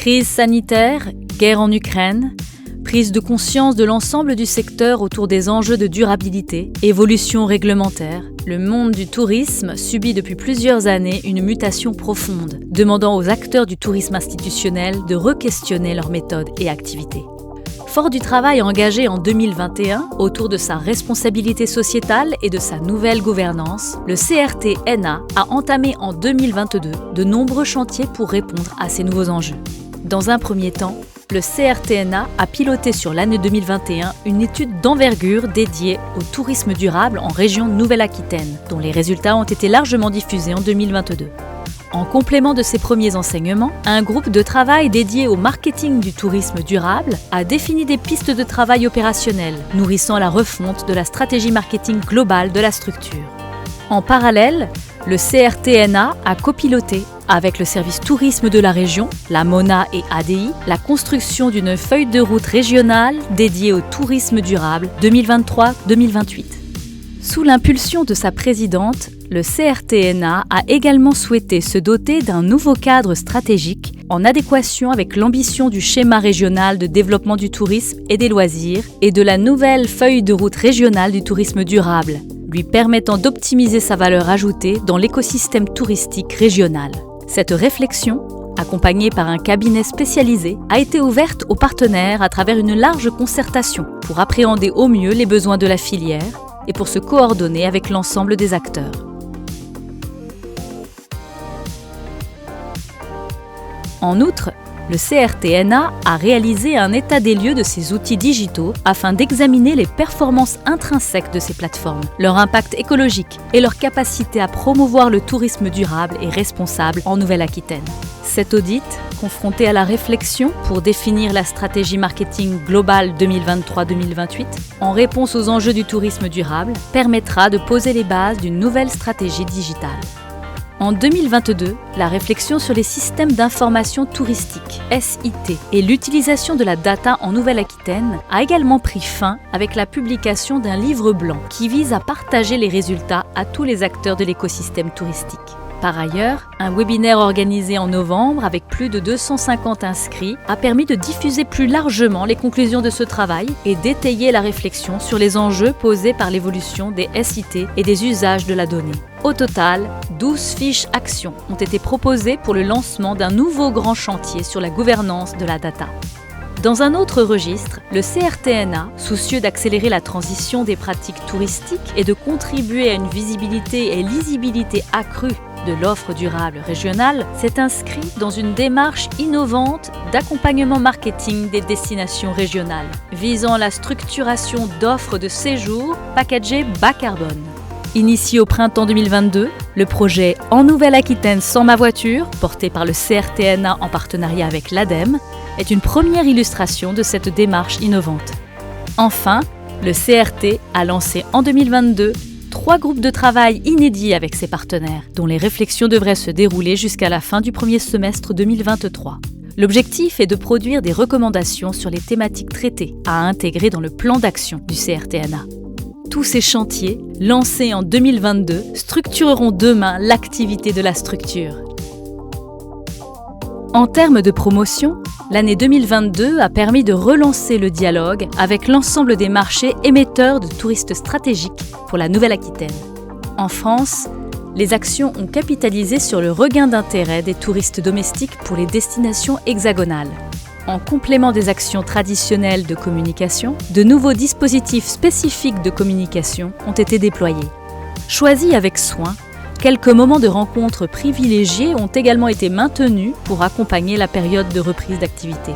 Crise sanitaire, guerre en Ukraine, prise de conscience de l'ensemble du secteur autour des enjeux de durabilité, évolution réglementaire, le monde du tourisme subit depuis plusieurs années une mutation profonde, demandant aux acteurs du tourisme institutionnel de re-questionner leurs méthodes et activités. Fort du travail engagé en 2021 autour de sa responsabilité sociétale et de sa nouvelle gouvernance, le CRT-NA a entamé en 2022 de nombreux chantiers pour répondre à ces nouveaux enjeux. Dans un premier temps, le CRT-NA a piloté sur l'année 2021 une étude d'envergure dédiée au tourisme durable en région Nouvelle-Aquitaine, dont les résultats ont été largement diffusés en 2022. En complément de ces premiers enseignements, un groupe de travail dédié au marketing du tourisme durable a défini des pistes de travail opérationnelles, nourrissant la refonte de la stratégie marketing globale de la structure. En parallèle, le CRT-NA a copiloté, avec le service tourisme de la région, la MONA et ADI, la construction d'une feuille de route régionale dédiée au tourisme durable 2023-2028. Sous l'impulsion de sa présidente, le CRT-NA a également souhaité se doter d'un nouveau cadre stratégique en adéquation avec l'ambition du schéma régional de développement du tourisme et des loisirs et de la nouvelle feuille de route régionale du tourisme durable, lui permettant d'optimiser sa valeur ajoutée dans l'écosystème touristique régional. Cette réflexion, accompagnée par un cabinet spécialisé, a été ouverte aux partenaires à travers une large concertation pour appréhender au mieux les besoins de la filière et pour se coordonner avec l'ensemble des acteurs. En outre, le CRT-NA a réalisé un état des lieux de ces outils digitaux afin d'examiner les performances intrinsèques de ces plateformes, leur impact écologique et leur capacité à promouvoir le tourisme durable et responsable en Nouvelle-Aquitaine. Cet audit, confronté à la réflexion pour définir la stratégie marketing globale 2023-2028, en réponse aux enjeux du tourisme durable, permettra de poser les bases d'une nouvelle stratégie digitale. En 2022, la réflexion sur les systèmes d'information touristique, SIT, et l'utilisation de la data en Nouvelle-Aquitaine a également pris fin avec la publication d'un livre blanc qui vise à partager les résultats à tous les acteurs de l'écosystème touristique. Par ailleurs, un webinaire organisé en novembre avec plus de 250 inscrits a permis de diffuser plus largement les conclusions de ce travail et d'étayer la réflexion sur les enjeux posés par l'évolution des SIT et des usages de la donnée. Au total, 12 fiches actions ont été proposées pour le lancement d'un nouveau grand chantier sur la gouvernance de la data. Dans un autre registre, le CRT-NA, soucieux d'accélérer la transition des pratiques touristiques et de contribuer à une visibilité et lisibilité accrue de l'offre durable régionale, s'est inscrit dans une démarche innovante d'accompagnement marketing des destinations régionales, visant la structuration d'offres de séjour packagées bas carbone. Initié au printemps 2022, le projet En Nouvelle-Aquitaine sans ma voiture, porté par le CRT-NA en partenariat avec l'ADEME, est une première illustration de cette démarche innovante. Enfin, le CRT a lancé en 2022 3 groupes de travail inédits avec ses partenaires, dont les réflexions devraient se dérouler jusqu'à la fin du premier semestre 2023. L'objectif est de produire des recommandations sur les thématiques traitées à intégrer dans le plan d'action du CRT-NA. Tous ces chantiers, lancés en 2022, structureront demain l'activité de la structure. En termes de promotion, l'année 2022 a permis de relancer le dialogue avec l'ensemble des marchés émetteurs de touristes stratégiques pour la Nouvelle-Aquitaine. En France, les actions ont capitalisé sur le regain d'intérêt des touristes domestiques pour les destinations hexagonales. En complément des actions traditionnelles de communication, de nouveaux dispositifs spécifiques de communication ont été déployés. Choisis avec soin, quelques moments de rencontres privilégiés ont également été maintenus pour accompagner la période de reprise d'activité.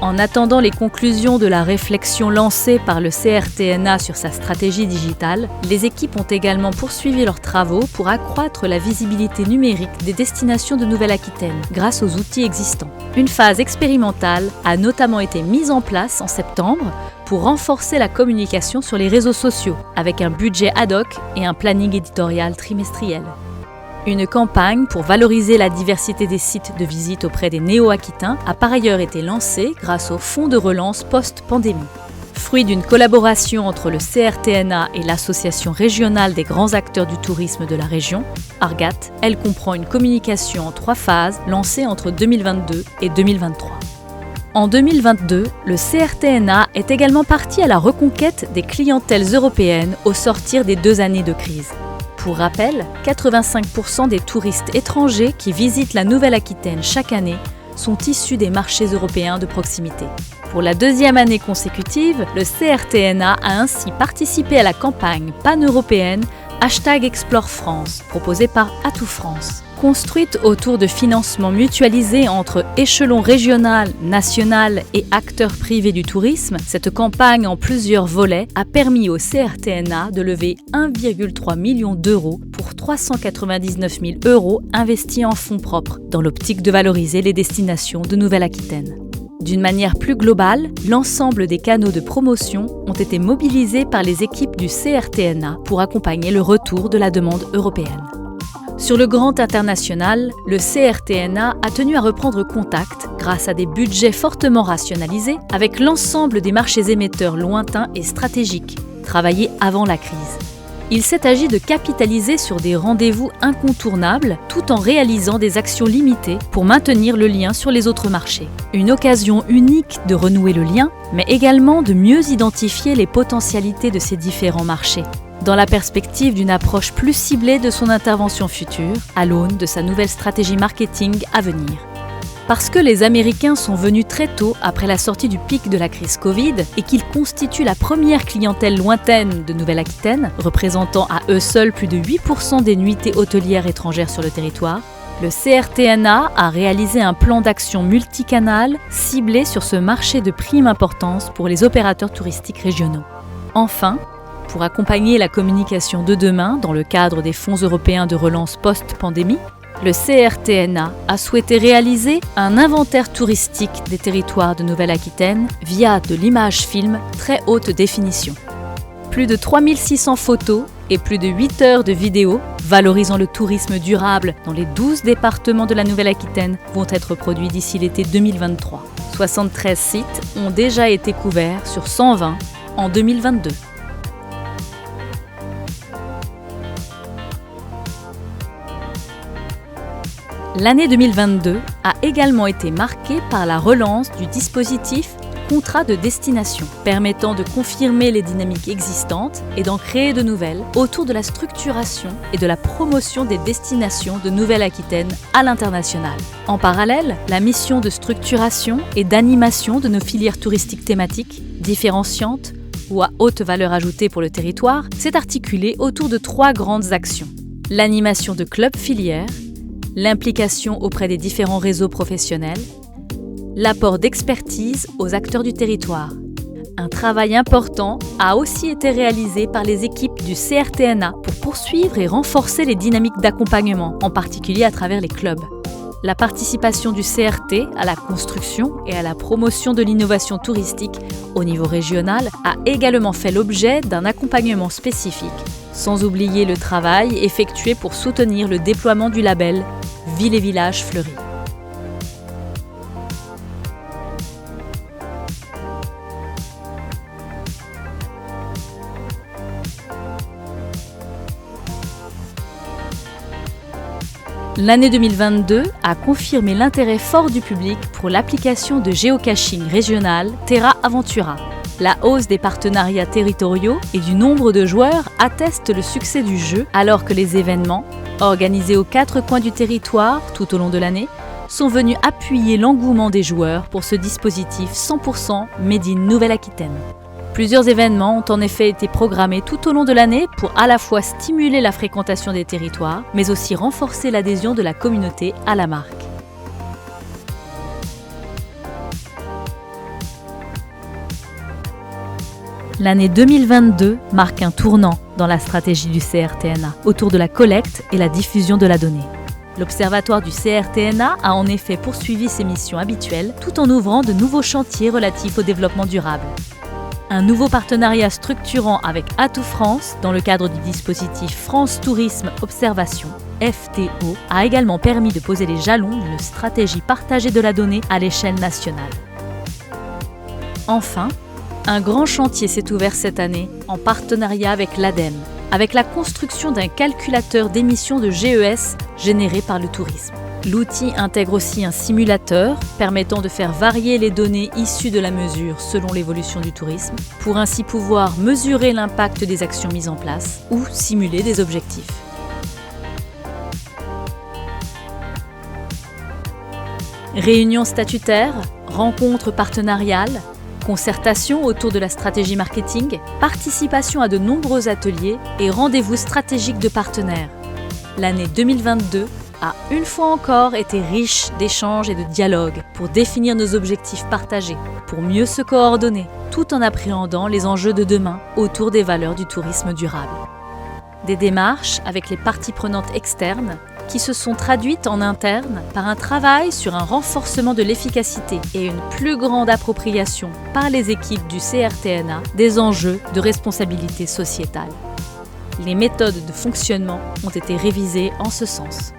En attendant les conclusions de la réflexion lancée par le CRT-NA sur sa stratégie digitale, les équipes ont également poursuivi leurs travaux pour accroître la visibilité numérique des destinations de Nouvelle-Aquitaine grâce aux outils existants. Une phase expérimentale a notamment été mise en place en septembre pour renforcer la communication sur les réseaux sociaux avec un budget ad hoc et un planning éditorial trimestriel. Une campagne pour valoriser la diversité des sites de visite auprès des néo-aquitains a par ailleurs été lancée grâce au fonds de relance post-pandémie. Fruit d'une collaboration entre le CRTNA et l'Association régionale des grands acteurs du tourisme de la région, ARGAT, elle comprend une communication en 3 phases lancée entre 2022 et 2023. En 2022, le CRTNA est également parti à la reconquête des clientèles européennes au sortir des 2 années de crise. Pour rappel, 85% des touristes étrangers qui visitent la Nouvelle-Aquitaine chaque année sont issus des marchés européens de proximité. Pour la 2e année consécutive, le CRTNA a ainsi participé à la campagne pan-européenne #ExploreFrance, proposée par Atout France. Construite autour de financements mutualisés entre échelons régional, national et acteurs privés du tourisme, cette campagne en plusieurs volets a permis au CRTNA de lever 1,3 million d'euros pour 399 000 euros investis en fonds propres, dans l'optique de valoriser les destinations de Nouvelle-Aquitaine. D'une manière plus globale, l'ensemble des canaux de promotion ont été mobilisés par les équipes du CRTNA pour accompagner le retour de la demande européenne. Sur le grand international, le CRTNA a tenu à reprendre contact grâce à des budgets fortement rationalisés avec l'ensemble des marchés émetteurs lointains et stratégiques, travaillés avant la crise. Il s'est agi de capitaliser sur des rendez-vous incontournables tout en réalisant des actions limitées pour maintenir le lien sur les autres marchés. Une occasion unique de renouer le lien, mais également de mieux identifier les potentialités de ces différents marchés, dans la perspective d'une approche plus ciblée de son intervention future, à l'aune de sa nouvelle stratégie marketing à venir. Parce que les Américains sont venus très tôt après la sortie du pic de la crise Covid et qu'ils constituent la première clientèle lointaine de Nouvelle-Aquitaine, représentant à eux seuls plus de 8% des nuitées hôtelières étrangères sur le territoire, le CRTNA a réalisé un plan d'action multicanal ciblé sur ce marché de prime importance pour les opérateurs touristiques régionaux. Enfin, pour accompagner la communication de demain dans le cadre des fonds européens de relance post-pandémie, le CRTNA a souhaité réaliser un inventaire touristique des territoires de Nouvelle-Aquitaine via de l'image film très haute définition. Plus de 3600 photos et plus de 8 heures de vidéos valorisant le tourisme durable dans les 12 départements de la Nouvelle-Aquitaine vont être produits d'ici l'été 2023. 73 sites ont déjà été couverts sur 120 en 2022. L'année 2022 a également été marquée par la relance du dispositif Contrat de destination, permettant de confirmer les dynamiques existantes et d'en créer de nouvelles autour de la structuration et de la promotion des destinations de Nouvelle-Aquitaine à l'international. En parallèle, la mission de structuration et d'animation de nos filières touristiques thématiques, différenciantes ou à haute valeur ajoutée pour le territoire, s'est articulée autour de 3 grandes actions. L'animation de clubs filières, l'implication auprès des différents réseaux professionnels, l'apport d'expertise aux acteurs du territoire. Un travail important a aussi été réalisé par les équipes du CRTNA pour poursuivre et renforcer les dynamiques d'accompagnement, en particulier à travers les clubs. La participation du CRT à la construction et à la promotion de l'innovation touristique au niveau régional a également fait l'objet d'un accompagnement spécifique, sans oublier le travail effectué pour soutenir le déploiement du label Villes et Villages Fleuris. L'année 2022 a confirmé l'intérêt fort du public pour l'application de géocaching régional Terra Aventura. La hausse des partenariats territoriaux et du nombre de joueurs atteste le succès du jeu, alors que les événements, organisés aux 4 coins du territoire tout au long de l'année, sont venus appuyer l'engouement des joueurs pour ce dispositif 100% Made in Nouvelle-Aquitaine. Plusieurs événements ont en effet été programmés tout au long de l'année pour à la fois stimuler la fréquentation des territoires, mais aussi renforcer l'adhésion de la communauté à la marque. L'année 2022 marque un tournant dans la stratégie du CRTNA autour de la collecte et la diffusion de la donnée. L'Observatoire du CRTNA a en effet poursuivi ses missions habituelles tout en ouvrant de nouveaux chantiers relatifs au développement durable. Un nouveau partenariat structurant avec Atout France dans le cadre du dispositif France Tourisme Observation, FTO, a également permis de poser les jalons d'une stratégie partagée de la donnée à l'échelle nationale. Enfin, Un grand chantier s'est ouvert cette année en partenariat avec l'ADEME, avec la construction d'un calculateur d'émissions de GES généré par le tourisme. L'outil intègre aussi un simulateur permettant de faire varier les données issues de la mesure selon l'évolution du tourisme, pour ainsi pouvoir mesurer l'impact des actions mises en place ou simuler des objectifs. Réunions statutaires, rencontres partenariales, concertation autour de la stratégie marketing, participation à de nombreux ateliers et rendez-vous stratégiques de partenaires. L'année 2022 a une fois encore été riche d'échanges et de dialogues pour définir nos objectifs partagés, pour mieux se coordonner, tout en appréhendant les enjeux de demain autour des valeurs du tourisme durable. Des démarches avec les parties prenantes externes qui se sont traduites en interne par un travail sur un renforcement de l'efficacité et une plus grande appropriation par les équipes du CRTNA des enjeux de responsabilité sociétale. Les méthodes de fonctionnement ont été révisées en ce sens.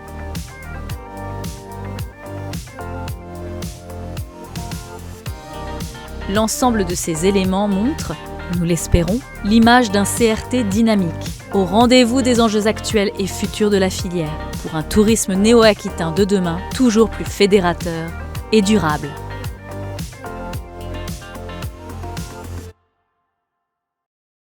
L'ensemble de ces éléments montre, nous l'espérons, l'image d'un CRT dynamique, au rendez-vous des enjeux actuels et futurs de la filière, pour un tourisme néo-aquitain de demain toujours plus fédérateur et durable.